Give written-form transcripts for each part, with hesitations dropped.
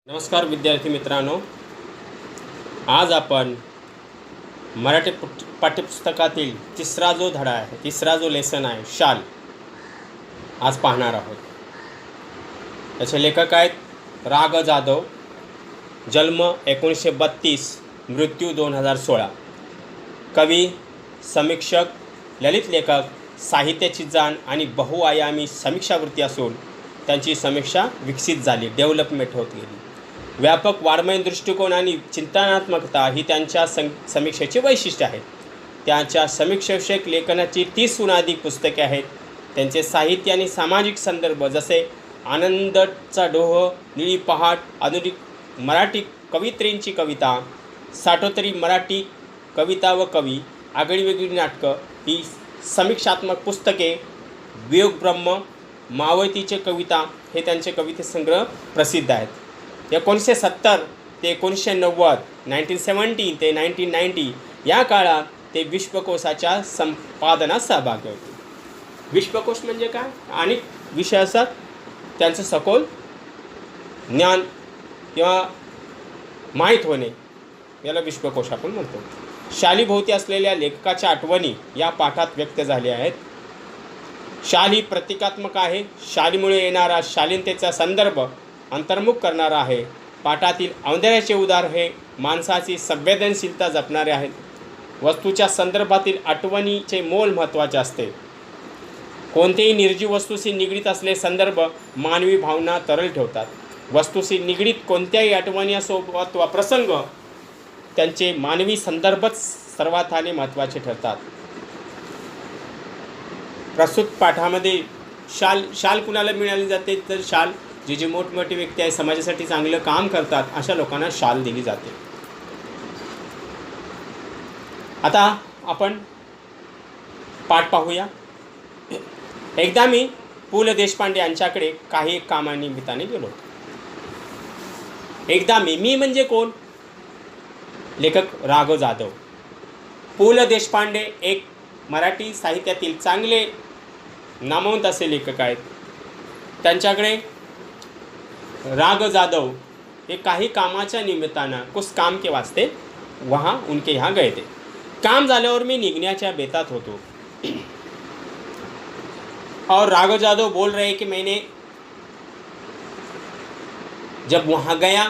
नमस्कार विद्यार्थी मित्रांनो, आज आपण मराठी पाठ्यपुस्तकातील तिसरा जो धडा आहे, तिसरा जो लेसन आहे शाल, आज पाहणार आहोत. याचे लेखक आहेत रा. ग. जाधव. जन्म 1932, मृत्यू 2016. कवी, समीक्षक, ललित लेखक, साहित्याची जाण आणि बहुआयामी समीक्षावृत्ती असून त्यांची समीक्षा विकसित झाली, डेव्हलपमेंट होत गेली. व्यापक वाङ्मय दृष्टिकोन आणि चिंतनात्मकता ही त्यांच्या समीक्षेची वैशिष्ट्य आहेत. त्यांच्या समीक्षाविषयक लेखनाची 30हून अधिक पुस्तके आहेत. त्यांचे साहित्य आणि सामाजिक संदर्भ जसे आनंदचा डोह, निळी पहाट, आधुनिक मराठी कवयित्रींची कविता, साठोतरी मराठी कविता व कवी, आगळीवेगळी नाटकं ही समीक्षात्मक पुस्तके, वियोग ब्रह्म, मावळतीचे कविता हे त्यांचे कवितासंग्रह प्रसिद्ध आहेत. 1970 ते 1990, 1970 ते 1990 या काळात ते विश्वकोशाच्या संपादनात सहभागी होते. विश्वकोश म्हणजे काय? अनेक विषयाचं त्यांचं सखोल ज्ञान किंवा माहीत होणे याला विश्वकोश आपण म्हणतो. शालीभोवती असलेल्या लेखकाच्या आठवणी या पाठात व्यक्त झाल्या आहेत. शाल ही प्रतिकात्मक आहे. शालीमुळे येणारा शालीनतेचा संदर्भ अंतर्मुख करणारा आहे. पाठातील औंदर्याचे उदार हे माणसाची संवेदनशीलता जपणारे आहेत. वस्तूच्या संदर्भातील आठवणीचे मोल महत्त्वाचे असते. कोणतेही निर्जीव वस्तूशी निगडीत असलेले संदर्भ मानवी भावना तरल ठेवतात. वस्तूशी निगडीत कोणत्याही आठवणी असो वा प्रसंग त्यांचे मानवी संदर्भच सर्वार्थाने महत्त्वाचे ठरतात. प्रस्तुत पाठामध्ये शाल कुणाला मिळाली जाते? तर शाल जे मोठमोठे व्यक्ती आहे, समाजासाठी चांगलं काम करतात, अशा लोकांना शाल दिली जाते. आता आपण पाठ पाहूया. एकदा मी पु. ल. देशपांडे यांच्याकडे काही कामानिमित्ताने गेलो. एकदा मी म्हणजे कोण? लेखक रा. ग. जाधव. पु. ल. देशपांडे एक मराठी साहित्यातील चांगले नामवंत असे लेखक आहेत. त्यांच्याकडे रा. ग. जाधव हे काही कामाच्या निमित्तानं कुछ काम के वास्ते वहाँ उनके यहाँ गए थे. काम झाल्यावर मी निघण्याच्या बेतात होतो और रा. ग. जाधव बोल रहे कि मैंने जब वहाँ गया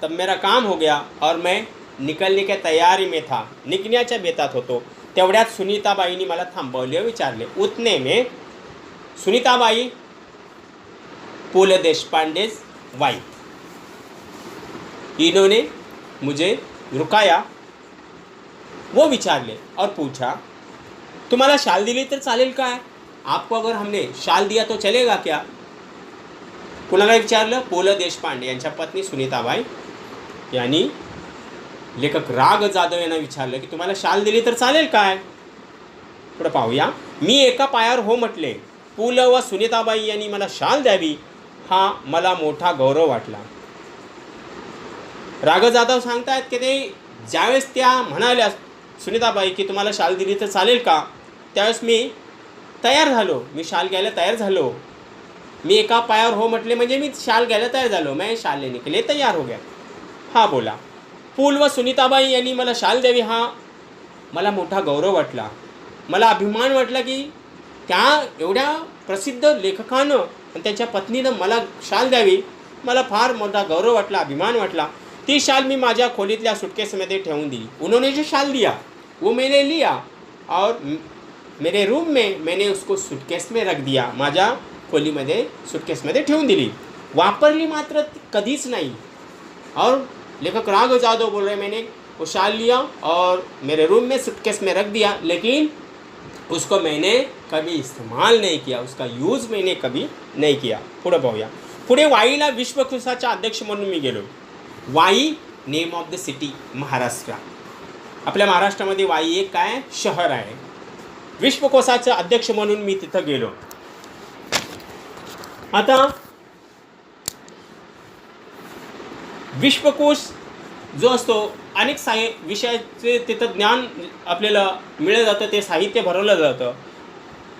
तब मेरा काम हो गया और मैं निकलने के तयारी में था. निघण्याच्या बेतात होतो. तेवढ्यात सुनीताबाईंनी मला थांबवले, विचारले. उतने में सुनीताबाई पु. ल. देशपांडे वाइफ, इन्होंने मुझे रुकाया. वो विचारले और पूछा, तुम्हाला शाल दिली तर चालेल काय? आपको अगर हमने शाल दिया तो चलेगा क्या? कुणाला विचारलं? पु. ल. देशपांडे यांच्या पत्नी सुनीताबाई यांनी लेखक रा. ग. जाधव यांना विचारलं की तुम्हाला शाल दिली तर चालेल काय? पुढे पाहूया. मी एका पायावर हो म्हटले. पु. ल. व सुनीताबाई यांनी मला शाल द्यावी हा मला मोठा गौरव वाटला. रा. ग. जाधव सांगतायत की ते ज्यावेळेस त्या म्हणाल्या सुनीताबाई की तुम्हाला शाल दिली तर चालेल का, त्यावेळेस मी तयार झालो. मी शाल घ्यायला तयार झालो. मी एका पायावर हो म्हटले म्हणजे मी शाल घ्यायला तयार झालो. मैं शाल लेने के लिए तयार हो गया. हा बोला. पुल व सुनीताबाई यांनी मला शाल द्यावी हा मला मोठा गौरव वाटला. मला अभिमान वाटला की त्या एवढ्या प्रसिद्ध लेखकानं आणि त्यांच्या पत्नीनं मला शाल द्यावी. मला फार मोठा गौरव वाटला, अभिमान वाटला. ती शाल मी माझ्या खोलीतल्या सुटकेसमध्ये ठेवून दिली. उन्होंने जो शाल दिया वो मैंने लिया और मेरे रूम में मैंने उसको सुटकेस में रख दिया. माझ्या खोलीमध्ये सुटकेसमध्ये ठेवून दिली. वापरली मात्र कधीच नाही. और लेखक रा. ग. जाधव बोल रहे, मैंने वो शाल लिया और मेरे रूम में सुटकेस में रख दिया, लेकिन उसको मैंने कभी इस्तेमाल नहीं किया, उसका यूज मैंने कभी नहीं किया. पुढे पाहूया. पुढे वाईला विश्वकोशाचा अध्यक्ष म्हणून मी गेलो. Wai name of the city, Maharashtra. आपल्या महाराष्ट्रामध्ये वाई एक काय शहर आहे. विश्वकोशाचे अध्यक्ष म्हणून मी तिथं गेलो. आता विश्वकोश जो असतो अनेक विषयाचे तिथं ज्ञान आपल्याला मिळलं जातं, ते साहित्य भरवलं जातं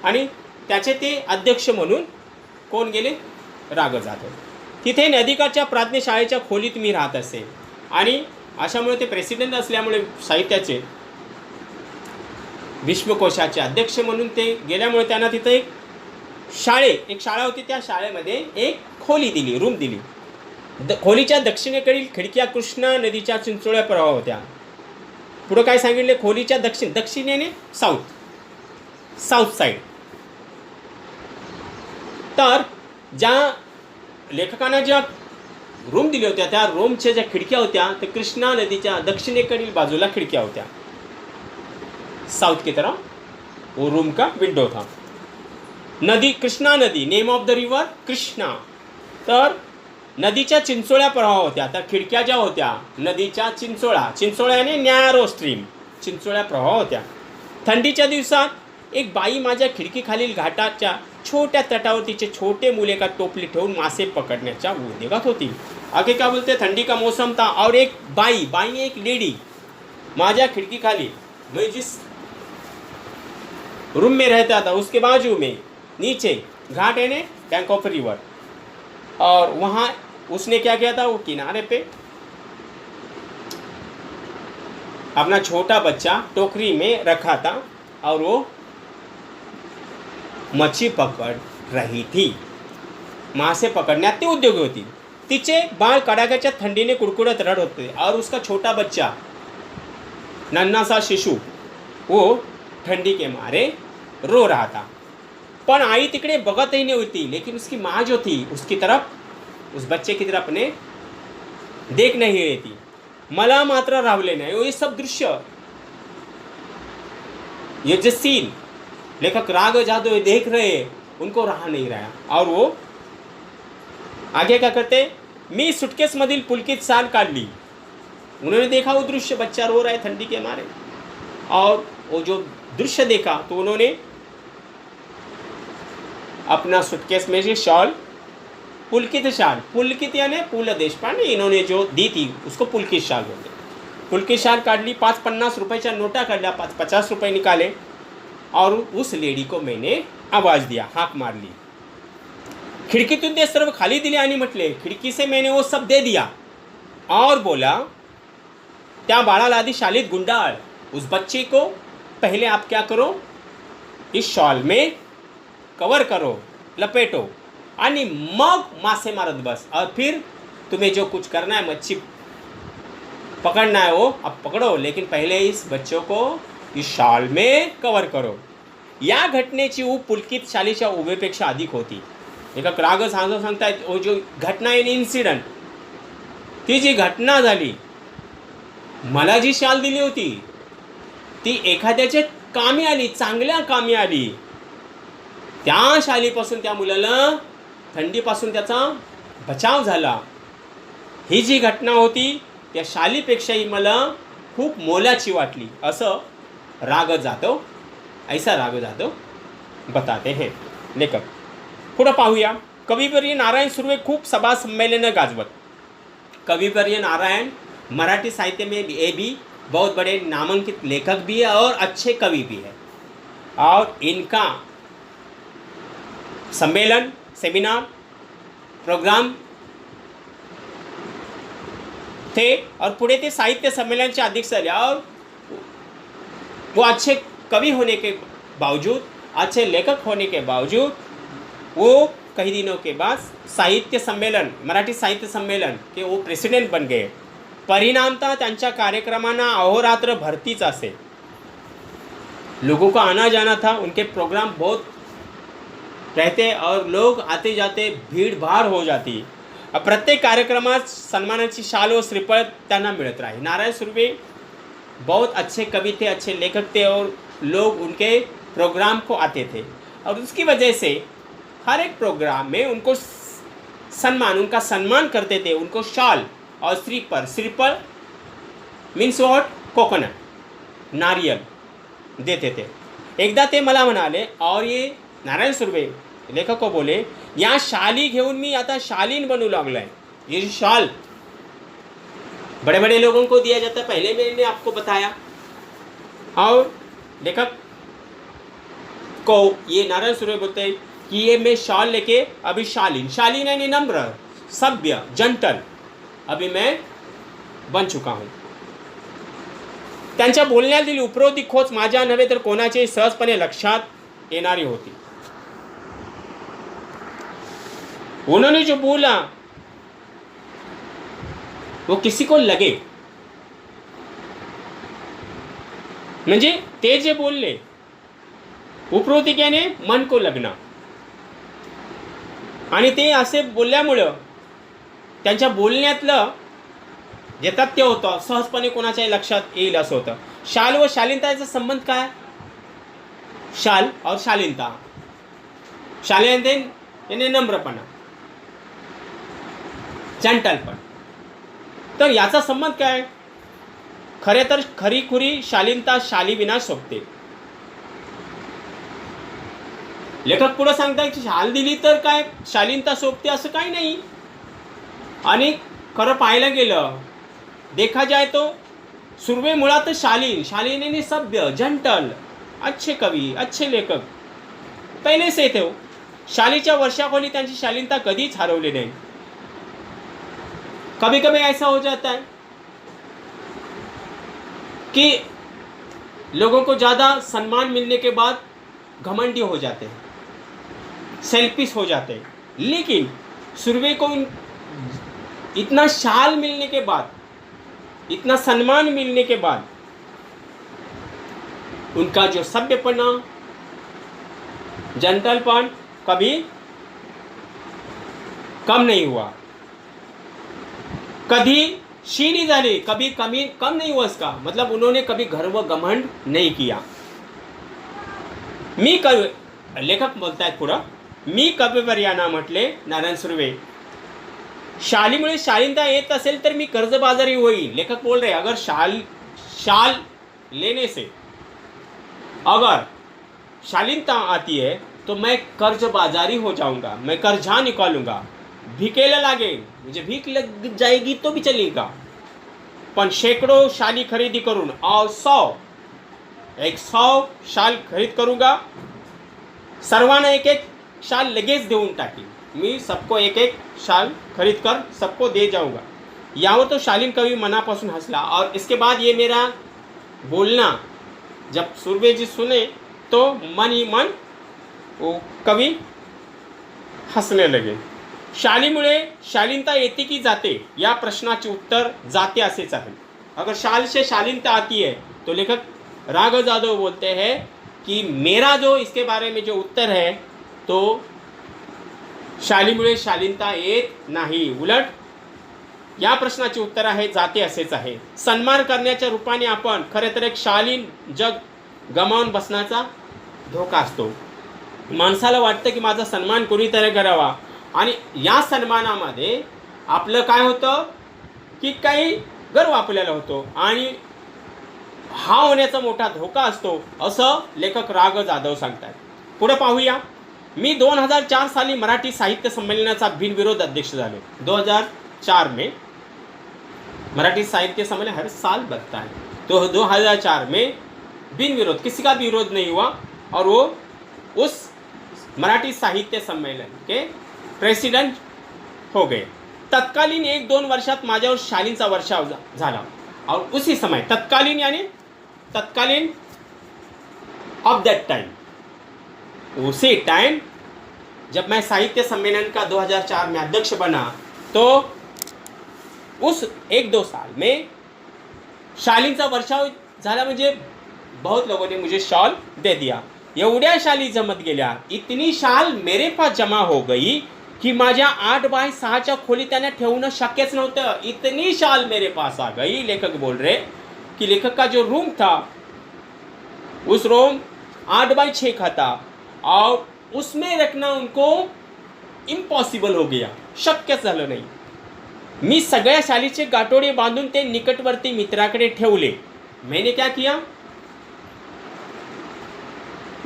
आणि त्याचे ते अध्यक्ष म्हणून कोण गेले? रा. ग. जाधव. तिथे नदीकाठच्या प्राज्ञशाळेच्या खोलीत मी राहत असे आणि अशामुळे ते प्रेसिडेंट असल्यामुळे साहित्याचे विश्वकोशाचे अध्यक्ष म्हणून ते गेल्यामुळे त्यांना तिथं एक शाळा होती. त्या शाळेमध्ये एक खोली दिली, रूम दिली. खोलीच्या दक्षिणेकडील खिडक्या कृष्णा नदीच्या चिंचोळ्या प्रवाह होत्या. पुढं काय सांगितले? खोलीच्या दक्षिणेने साऊथ साईड. तर ज्या लेखकांना ज्या रूम दिल्या होत्या त्या रूमच्या ज्या खिडक्या होत्या त्या कृष्णा नदीच्या दक्षिणेकडील बाजूला खिडक्या होत्या. साउथ की तरफ वो रूम का विंडो था. नदी कृष्णा नदी, name of the river Krishna. तर नदीच्या चिंचोळ्या प्रवाह होत्या. त्या खिडक्या ज्या होत्या नदीच्या चिंचोळ्याने नॅरो स्ट्रीम, चिंचोळ्या प्रवाह होत्या. थंडीच्या दिवसात एक बाई माझ्या खिडकीखालील घाटाच्या छोट्या तटावर तिचे छोटे मुले का टोपली ठेवून मासे पकडण्याच्या उद्योगात होती. आगे क्या बोलते? ठंडी का मौसम था और एक बाई एक लेडी माझ्या खिड़की मैं जिस रूम में रहता था उसके बाजू में नीचे घाट है ने बैंक ऑफ रिवर, और वहाँ उसने क्या किया था? वो किनारे पे अपना छोटा बच्चा टोकरी में रखा था और वो मच्छी पकड़ रही थी. मासे पकड़ण्यात ती उद्योगी होती. तिचे बाळ कडाक्याच्या थंडीने कुडकुडत रड होते और उसका छोटा बच्चा नन्हा सा शिशु वो ठंडी के मारे रो रहा था. पण आई तिकडे बघत ही नहीं होती, लेकिन उसकी माँ जो थी उसकी तरफ, उस बच्चे की तरफ ने देख नहीं रही थी. मला मात्र रावले नाही. ये सब दृश्य, ये जो सीन लेखक राग जादव देख रहे उनको रहा नहीं रहा. और वो आगे क्या करते? मी सुटकेस मधील पुलकित शाल काढली. उन्होंने देखा वो दृश्य, बच्चा रो रहा है ठंडी के मारे, और वो जो दृश्य देखा तो उन्होंने अपना सुटकेस में से शॉल, पुलकित शाल, पुलकित यानी पु ल देशपांडे इन्होंने जो दी थी उसको पुलकित शाल बोलते. पुलकित शाल काढली. 5-50 रुपयाच्या नोटा काढल्या. 50 रुपये निकाले और उस लेडी को मैंने आवाज़ दिया, हाक मार ली. खिड़कीतून ते सर्व खाली दिले आणि म्हटले, खिड़की से मैंने वो सब दे दिया. और बोला, त्या बाळाला आधी शालीत गुंडाळ. उस बच्चे को पहले आप क्या करो? इस शॉल में कवर करो, लपेटो, आणि मग मासे मारत बस. और फिर तुम्हें जो कुछ करना है, मच्छी पकड़ना है वो अब पकड़ो, लेकिन पहले इस बच्चों को इस शाल में कवर करो. या घटनेची ऊब पुलकित शालीच्या उभेपेक्षा अधिक होती. एका राग सांगतायत वो जो घटना आहे, इन्सिडंट, ती जी घटना झाली, मला जी शाल दिली होती ती एखाद्याच्या कामी आली, चांगल्या कामी आली. त्या शालीपासून त्या मुलाला थंडीपासून त्याचा बचाव झाला. ही जी घटना होती त्या शालीपेक्षाही मला खूप मोलाची वाटली. असं राग जाधव, ऐसा राग जाधव बताते हैं लेखक. पुढं पाहूया. कविवर्य नारायण सुर्वे खूप सभा सम्मेलनं गाजवत. कविवर्य नारायण मराठी साहित्य में ये भी बहुत बड़े नामांकित लेखक भी है और अच्छे कवि भी है. और इनका सम्मेलन, सेमिनार, प्रोग्राम थे और पुढे ते साहित्य सम्मेलन के अध्यक्ष झाले. और वो अच्छे कवि होने के बावजूद, अच्छे लेखक होने के बावजूद वो कई दिनों के बाद साहित्य सम्मेलन, मराठी साहित्य सम्मेलन के वो प्रेसिडेंट बन गए. परिणामतः त्यांच्या कार्यक्रमांना अहोरात्र भरतीच असे. लोगों का आना जाना था. उनके प्रोग्राम बहुत रहते और लोग आते जाते भीड़ भाड़ हो जाती. प्रत्येक कार्यक्रमात सन्मानाची शाल व श्रीफळ त्यांना मिळत राही. नारायण सुर्वे बहुत अच्छे कवि थे, अच्छे लेखक थे और लोग उनके प्रोग्राम को आते थे. और उसकी वजह से हर एक प्रोग्राम में उनको उनका सम्मान करते थे. उनको शाल और श्रीफळ मीन्स व्हॉट? कोकोनट, नारियल देते थे. एकदा ते मला म्हणाले, और ये नारायण सुर्वे लेखक को बोले, या शाली घेऊन मी आता शालीन बनू लागला है. ये शाल बड़े बड़े लोगों को दिया जाता है, पहले मैंने आपको बताया. और लेखक को ये नारायण सुर्वे बोलते हैं कि ये मैं शाल लेके अभी शालीन यानी नम्र, सभ्य, जंटल अभी मैं बन चुका हूं. त्यांच्या बोलण्यातील उपरोधी खोच माझ्या नव्हे तर कोणाचेही सहजपणे लक्षात येणारी होती. उन्होंने जो बोला वो किसी को लगे, म्हणजे ते जे बोलले उपरोधी याने मन को लगना, आणि ते असे बोलल्यामुळं त्यांच्या बोलण्यातलं जे तथ्य होतं सहजपणे कोणाच्याही लक्षात येईल असं होतं. शाल व शालीनताचा संबंध काय? शाल और शालीनता. शालीनता याने नम्रपणा, जंटलपण. तर याचा संबंध काय? खरे तर खरीखुरी शालीनता शालीविना शोभते. लेखक पुढे सांगतात की शाल दिली तर काय शालीनता शोभते असं काही नाही. आणि खरं पाहायला गेलं, देखा जाए तो सुर्वे मुळात शालीन, शालीन सभ्य, जंटल, अच्छे कवी, अच्छे लेखक पहिले से थे. शालीच्या वर्षाखोली त्यांची शालीनता कधीच हरवली नाही. कभी कभी ऐसा हो जाता है कि लोगों को ज़्यादा सम्मान मिलने के बाद घमंडी हो जाते हैं, सेल्फिश हो जाते हैं. लेकिन सुर्वे को इतना शाल मिलने के बाद, इतना सम्मान मिलने के बाद उनका जो सभ्यपना, जंटलपन कभी कम नहीं हुआ, कभी शीनी झाली, कभी कम नहीं हुआ. इसका मतलब उन्होंने कभी गर्व घमंड नहीं किया. मी लेखक बोलतायत पुढं, मी कविवर्यांना म्हटले नारायण सुर्वे, शालीमुळे शालीनता येत असेल तर मी कर्जबाजारी होईल. लेखक बोल रहे अगर शाल लेने से अगर शालीनता आती है तो मैं कर्जबाजारी हो जाऊंगा, मैं कर्जा निकालूंगा, भिकेला लागेल, म्हणजे भीक लग जाएगी तो भी चलेगा, पण शेकडो शाली खरेदी करून और 100 शाल खरीद करूंगा, सर्वांना एक एक शाल लगेच देऊन टाकेल. मी सबको एक एक शाल खरीद कर सबको दे जाऊंगा. यावर तो शालीन कवि मनापासून हंसला. और इसके बाद ये मेरा बोलना जब सुर्वे जी सुने तो मन ही मन वो कवि हंसने लगे. शालीमुळे शालीनता येते की जाते या प्रश्नाचे उत्तर जाते असेच आहे. अगर शाल से शालीनता आती है तो लेखक राघव जाधव बोलते हैं कि मेरा जो इसके बारे में जो उत्तर है तो शालीमुळे शालीनता येत नाही, उलट या प्रश्नाचे उत्तर आहे जाते असेच आहे. सन्मान करण्याच्या रूपाने आपण खरे तर एक शालीन जग गमावून बसण्याचा धोका असतो. माणसाला वाटतं की माझा सन्मान कोणीतरी करावा, आणि या सन्मानामध्ये आपलं काय होतं की काही गर्व आपल्याला होतो आणि हा होण्याचा मोठा धोका असतो असं लेखक राघव जाधव सांगतात. पुढे पाहूया. मी 2004 साली मराठी साहित्य संमेलनाचा बिनविरोध अध्यक्ष झालो. 2004 में मराठी साहित्य सम्मेलन हर साल बनता है, तो 2004 में बिन विरोध, किसी का भी विरोध नहीं हुआ, और वो उस मराठी साहित्य सम्मेलन के प्रेसिडेंट हो गए. तत्कालीन 1-2 वर्षात माझ्यावर शालींचा वर्षाव झाला. और उसी समय तत्कालीन यानी तत्कालीन ऑफ दैट टाइम, उसी टाइम जब मैं साहित्य सम्मेलन का 2004 में अध्यक्ष बना तो उस 1-2 साल में शालींचा वर्षाव झाला. म्हणजे बहुत लोगों ने मुझे शॉल दे दिया. एवढ्या शाली जमत गेल्या, इतनी शाल मेरे पास जमा हो गई कि माझ्या 8x6 खोली त्यांना ठेवणं शक्यच नव्हतं. इतनी शाल मेरे पास आ गई. लेखक बोल रहे कि लेखक का जो रूम था उस रूम 8x6 का था और उसमें रखना उनको इम्पॉसिबल हो गया, शक्यच झालं नाही. मी सगळ्या शालीचे गाठोडे बांधून ते निकटवर्ती मित्राकडे ठेवले. मैंने क्या किया,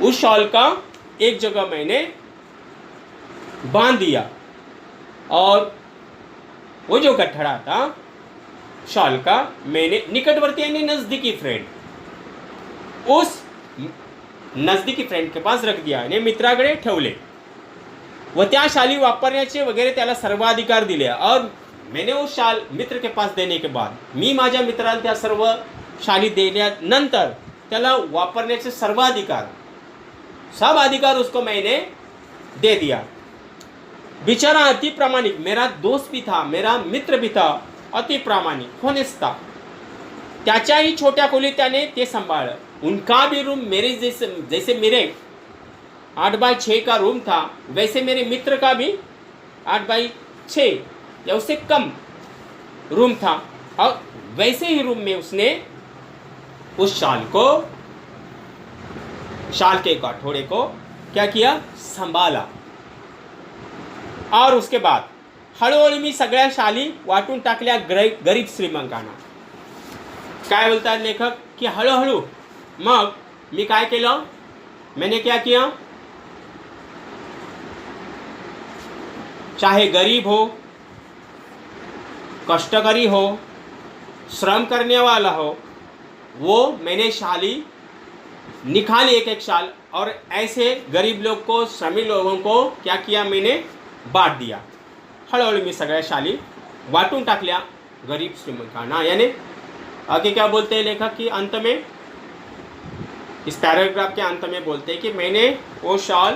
उस शॉल का एक जगह मैंने बांध दिया और वो जो गठड़ा था शॉल का मैंने निकटवर्ती यानी नज़दीकी फ्रेंड, उस नज़दीकी फ्रेंड के पास रख दिया, यानी मित्राकडे ठेवले. व त्या शाली वापरण्याचे वगैरे त्याला सर्वाधिकार दिले। और मैंने वो शाल मित्र के पास देने के बाद, मी माझ्या मित्राला त्या सर्व शाली देण्यानंतर त्याला वापरण्याचे सर्वाधिकार, सब अधिकार उसको मैंने दे दिया। बिचारा अति प्रामाणिक, मेरा दोस्त भी था, मेरा मित्र भी था, अति प्रामाणिक होनेस था। त्याच्याही छोट्या खोलीत त्याने ते सांभाळलं। उनका भी रूम मेरे जैसे मेरे 8x6 का रूम था, वैसे मेरे मित्र का भी 8x6 या उससे कम रूम था, और वैसे ही रूम में उसने उस शाल के कटोरे को क्या किया, संभाला। और उसके बाद हळूहळू मी सगळ्या शाली वाटून टाकल्या गरीब श्रीमंतांना। काय बोलतात लेखक की हळूहळू मग मी काय केलं, मैंने क्या किया, चाहे गरीब हो, कष्टकरी हो, श्रम करने वाला हो, वो मैंने शाली निकाली एक एक शाल, और ऐसे गरीब लोग को, श्रमिक लोगों को क्या किया, मैंने बांट दिया। हळूहळू मी सगळ्या शाली वाटून टाकल्या गरीब श्रीमंतांना। यानी आगे क्या बोलते हैं लेखक कि अंत में, इस पैराग्राफ के अंत में बोलते हैं कि मैंने वो शाल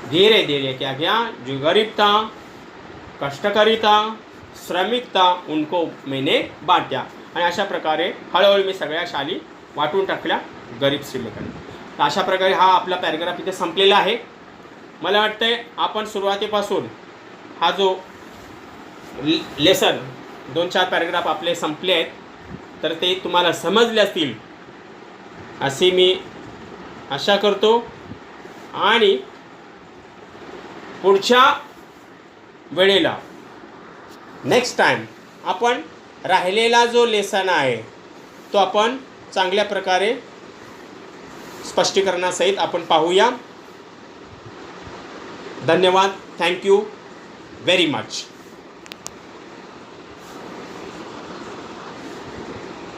धीरे धीरे क्या किया, जो गरीब था, कष्टकरी था, श्रमिक था, उनको मैंने बांट दिया। आणि अशा प्रकारे हळूहळू मी सगळ्या शाली वाटून टाकल्या गरीब श्रीमंतांना। तर अशा प्रकारे हा आपला पॅराग्राफ इथे संपलेला आहे। मला वाटतंय आपण सुरुवातीपासून हा जो लेसन 2-4 पॅराग्राफ आपले संपले आहेत, तर ते तुम्हाला समजले असतील अशी मी आशा करतो। आणि पुढच्या वेळेला नेक्स्ट टाइम आपण राहिलेला जो लेसन आहे तो आपण चांगल्या प्रकारे स्पष्टीकरणासहित आपण पाहूया। धन्यवाद, थँक यू व्हेरी मच।